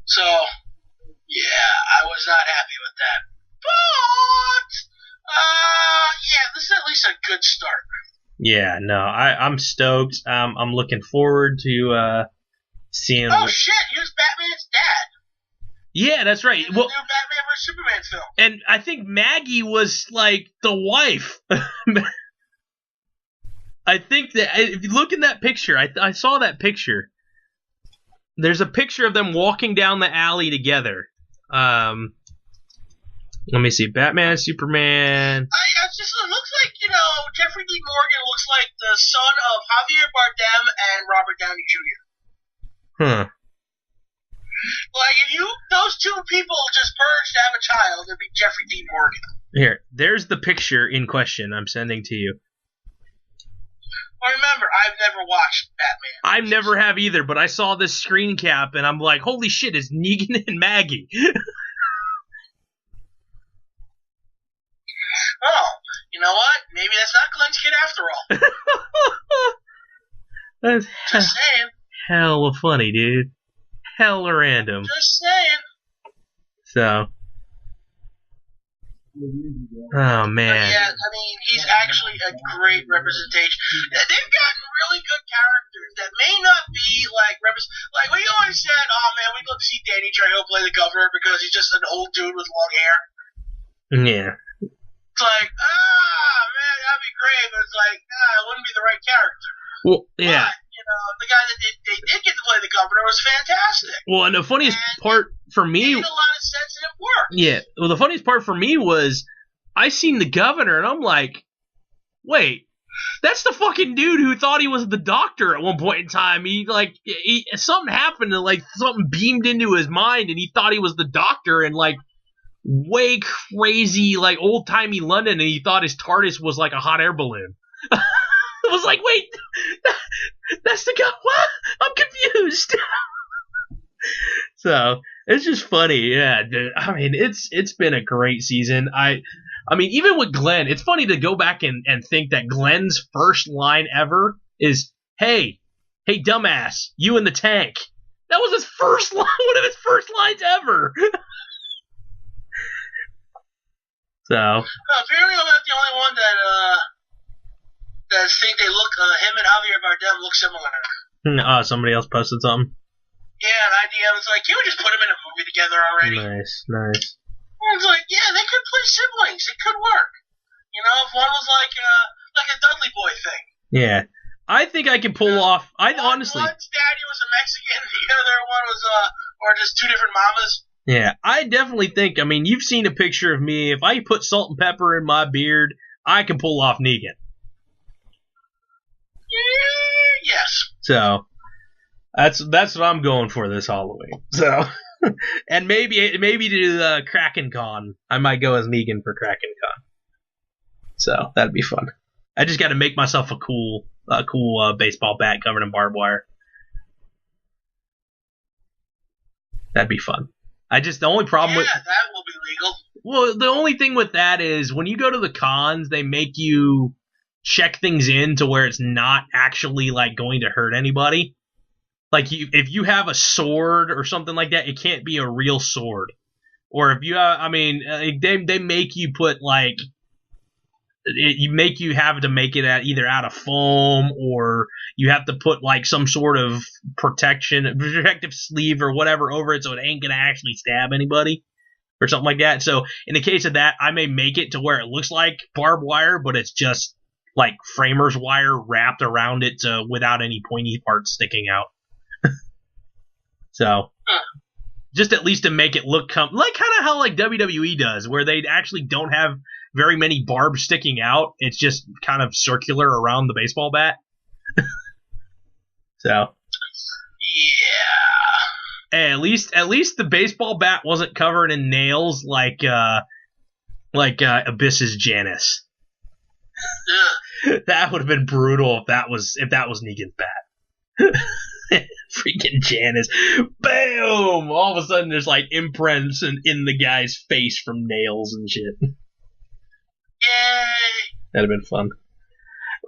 So, yeah, I was not happy with that. But, yeah, this is at least a good start. Yeah, no, I'm stoked. I'm looking forward to seeing. Oh shit! Here's Batman's dad. Yeah, that's right. Well, new Batman vs Superman film. And I think Maggie was like the wife. I think that if you look in that picture, I saw that picture. There's a picture of them walking down the alley together. Let me see. Batman, Superman. It looks like, Jeffrey D. Morgan looks like the son of Javier Bardem and Robert Downey Jr. Huh. Like, if those two people just merged to have a child, it'd be Jeffrey Dean Morgan. Here, there's the picture in question I'm sending to you. Well, remember, I've never watched Batman. I never have either, but I saw this screen cap and I'm like, holy shit, it's Negan and Maggie. Oh, you know what? Maybe that's not Glenn's kid after all. That's Just saying. hella funny, dude. Hella random. Just saying. So. Oh, man. But yeah, I mean, he's actually a great representation. They've gotten really good characters that may not be like we always said, oh man, we'd love to see Danny Trejo play the governor because he's just an old dude with long hair. Yeah. It's like, man, that'd be great, but it's like, it wouldn't be the right character. Well, yeah. But, the guy that they did get to play the governor was fantastic. Well, and the funniest part for me... It made a lot of sense and it worked. Yeah. Well, the funniest part for me was I seen the governor and I'm like, wait, that's the fucking dude who thought he was the doctor at one point in time. Something happened and like something beamed into his mind and he thought he was the doctor and like way crazy like old timey London and he thought his TARDIS was like a hot air balloon. I was like, wait, that's the guy. What? I'm confused. So it's just funny, yeah. Dude. I mean, it's been a great season. I mean, even with Glenn, it's funny to go back and think that Glenn's first line ever is, "Hey, dumbass, you in the tank." That was his first line, one of his first lines ever. So. Apparently, I'm not the only one that think they look. Him and Javier Bardem look similar. Somebody else posted something. Yeah, an idea was like, can we just put them in a movie together already? Nice. I was like, yeah, they could play siblings. It could work. If one was like a Dudley Boy thing. Yeah. I think I can pull off. Honestly. One's daddy was a Mexican, the other one was or just two different mamas. Yeah, I definitely think. I mean, you've seen a picture of me. If I put salt and pepper in my beard, I can pull off Negan. Yes. So that's what I'm going for this Halloween. So, and maybe to Kraken Con, I might go as Negan for Kraken Con. So that'd be fun. I just got to make myself a cool baseball bat covered in barbed wire. That'd be fun. The only problem with that will be legal. Well, the only thing with that is when you go to the cons, they make you check things in to where it's not actually like going to hurt anybody. Like if you have a sword or something like that, it can't be a real sword. Or if you, they make you put like, you have to make it either out of foam or you have to put like some sort of protective sleeve or whatever over it so it ain't gonna actually stab anybody or something like that. So in the case of that, I may make it to where it looks like barbed wire, but it's just like framer's wire wrapped around it without any pointy parts sticking out. So just at least to make it look like kind of how like WWE does, where they actually don't have very many barbs sticking out. It's just kind of circular around the baseball bat. So yeah. Hey, at least the baseball bat wasn't covered in nails like Abyss's Janice. That would have been brutal if that was Negan's bat. Freaking Janice. Boom! All of a sudden there's like imprints in the guy's face from nails and shit. Yay! That'd have been fun.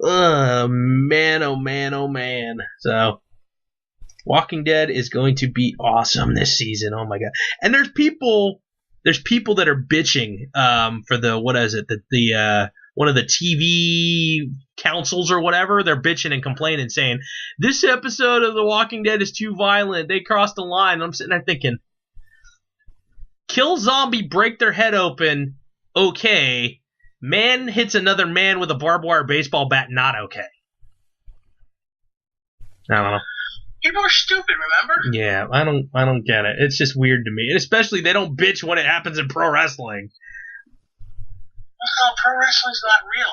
Oh man, oh man, oh man. So Walking Dead is going to be awesome this season. Oh my god. And there's people that are bitching for the what is it? The one of the TV councils or whatever, they're bitching and complaining, saying, this episode of The Walking Dead is too violent. They crossed the line. And I'm sitting there thinking, kill zombie, break their head open, okay. Man hits another man with a barbed wire baseball bat, not okay. I don't know. People are stupid, remember? Yeah, I don't get it. It's just weird to me. And especially they don't bitch when it happens in pro wrestling. Pro wrestling's not real.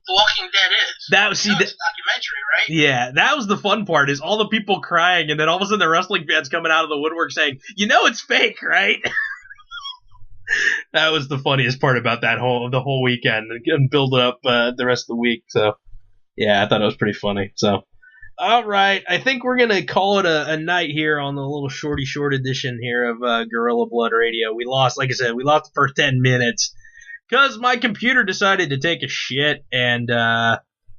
The Walking Dead is. It's a documentary, right? Yeah, that was the fun part, is all the people crying, and then all of a sudden the wrestling fans coming out of the woodwork saying, "You know it's fake, right?" That was the funniest part about the whole weekend, and build up the rest of the week. So, yeah, I thought it was pretty funny. So, all right, I think we're gonna call it a night here on the little short edition here of Gorilla Blood Radio. We lost, like I said, the first 10 minutes because my computer decided to take a shit, and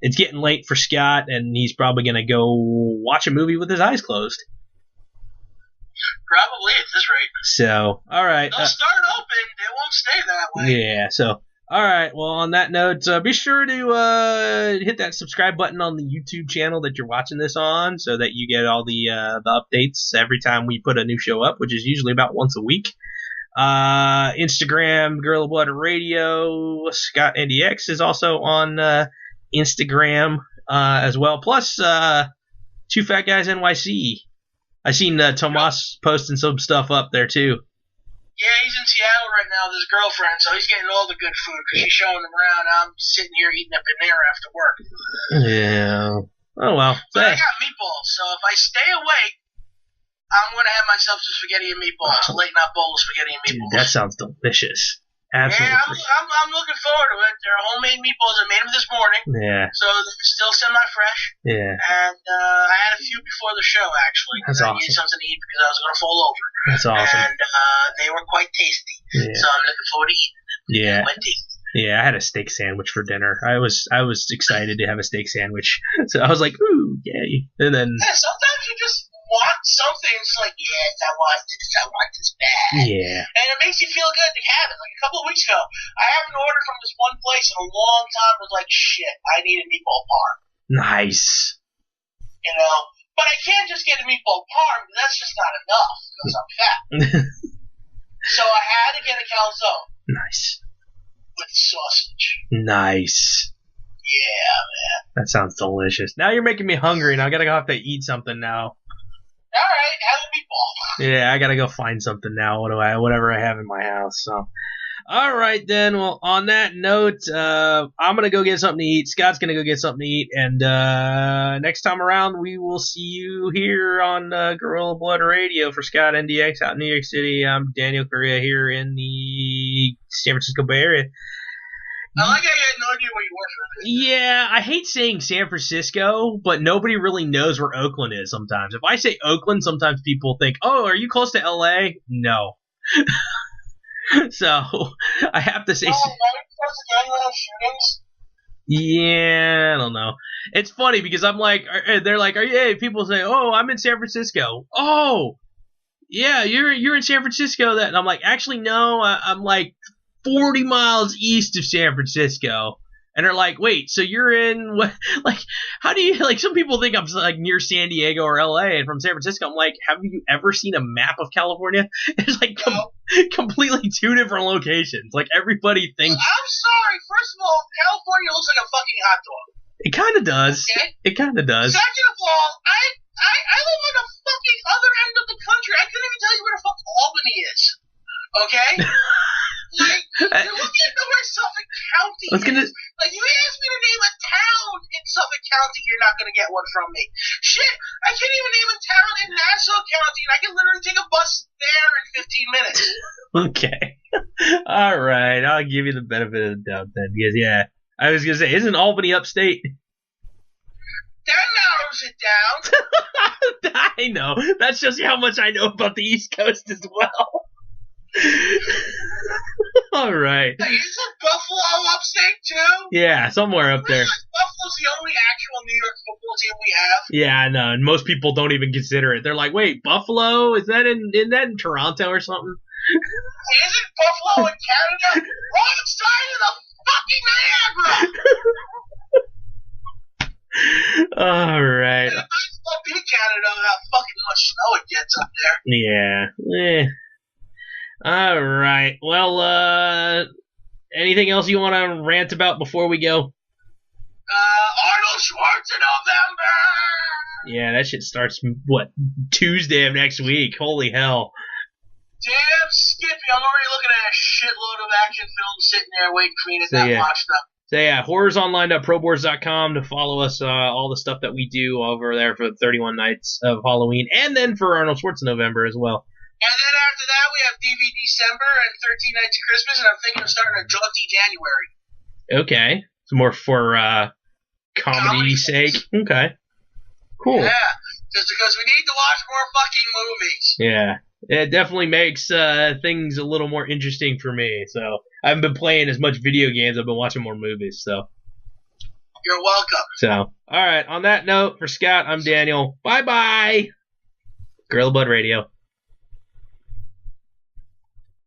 it's getting late for Scott, and he's probably gonna go watch a movie with his eyes closed. Probably at this rate. So, all right. They'll start open. They won't stay that way. Yeah, so, all right. Well, on that note, be sure to hit that subscribe button on the YouTube channel that you're watching this on so that you get all the updates every time we put a new show up, which is usually about once a week. Instagram, Gorilla Blood Radio. Scott NDX is also on Instagram as well. Plus, Two Fat Guys NYC. I seen Tomas posting some stuff up there too. Yeah, he's in Seattle right now with his girlfriend, so he's getting all the good food because she's showing him around. I'm sitting here eating a Panera after work. Yeah. Oh well. But I got meatballs, so if I stay awake, I'm gonna have myself some spaghetti and meatballs, a late night bowl of spaghetti and meatballs. Dude, that sounds delicious. Absolutely. Yeah, I'm looking forward to it. They're homemade meatballs. I made them this morning. Yeah. So they're still semi-fresh. Yeah. And I had a few before the show, actually. That's awesome. I needed something to eat because I was going to fall over. That's awesome. And they were quite tasty. Yeah. So I'm looking forward to eating them. Yeah. Wendy. Yeah, I had a steak sandwich for dinner. I was excited to have a steak sandwich. So I was like, ooh, yay. And then... Yeah, sometimes you just want something. It's like, yes, I want this bad. Yeah. And it makes you feel good to have it. Like a couple of weeks ago, I haven't ordered from this one place in a long time. I was like, shit, I need a meatball parm. Nice. You know? But I can't just get a meatball parm. That's just not enough because I'm fat. So I had to get a calzone. Nice. With sausage. Nice. Yeah, man. That sounds delicious. Now you're making me hungry, and I gotta go have to eat something now. All right, have a meatball. Yeah, I gotta go find something now. Whatever I have in my house. So, all right then. Well, on that note, I'm gonna go get something to eat. Scott's gonna go get something to eat, and next time around, we will see you here on Gorilla Blood Radio for Scott NDX out in New York City. I'm Daniel Correa here in the San Francisco Bay Area. I like how you had no idea where you were from. Yeah, I hate saying San Francisco, but nobody really knows where Oakland is sometimes. If I say Oakland, sometimes people think, oh, are you close to L.A.? No. So, I have to say... Oh, are you close to gang shootings? Yeah, I don't know. It's funny because I'm like, they're like, hey, people say, oh, I'm in San Francisco. Oh, yeah, you're in San Francisco. And I'm like, actually, no, I'm like 40 miles east of San Francisco. And they're like, wait, so you're in what? Like, how do you, like, some people think I'm like near San Diego or LA, and from San Francisco, I'm like, have you ever seen a map of California? It's like completely two different locations. Like, everybody thinks. I'm sorry. First of all, California looks like a fucking hot dog. It kind of does. Okay? It kind of does. Second of all, I live on the fucking other end of the country. I couldn't even tell you where the fuck Albany is. Okay? Like, you're looking at where Suffolk County is. Like, you asked me to name a town in Suffolk County, you're not going to get one from me. Shit, I can't even name a town in Nassau County, and I can literally take a bus there in 15 minutes. Okay. All right, I'll give you the benefit of the doubt then, because, yeah, I was going to say, isn't Albany upstate? That narrows it down. I know. That shows you how much I know about the East Coast as well. All right. Isn't Buffalo upstate too? Yeah, somewhere up there. Buffalo's the only actual New York football team we have. Yeah, I know. And most people don't even consider it. They're like, wait, Buffalo? Is that in Toronto or something? Isn't Buffalo in Canada? Wrong side of the fucking Niagara! All right. It might as well be Canada without fucking much snow it gets up there. Yeah. All right. Well, anything else you want to rant about before we go? Arnold Schwartz in November! Yeah, that shit starts, Tuesday of next week. Holy hell. Damn Skippy, I'm already looking at a shitload of action films sitting there waiting for me to watch them. So yeah, horrorsonline.proboards.com to follow us, all the stuff that we do over there for the 31 nights of Halloween, and then for Arnold Schwartz November as well. And then after that, we have DV December and 13 Nights of Christmas, and I'm thinking of starting a jaunty January. Okay. It's more for comedy sake. Okay. Cool. Yeah, just because we need to watch more fucking movies. Yeah. It definitely makes things a little more interesting for me. So I haven't been playing as much video games. I've been watching more movies. So you're welcome. So, all right. On that note, for Scott, I'm Daniel. Bye-bye. Gorilla Bud Radio.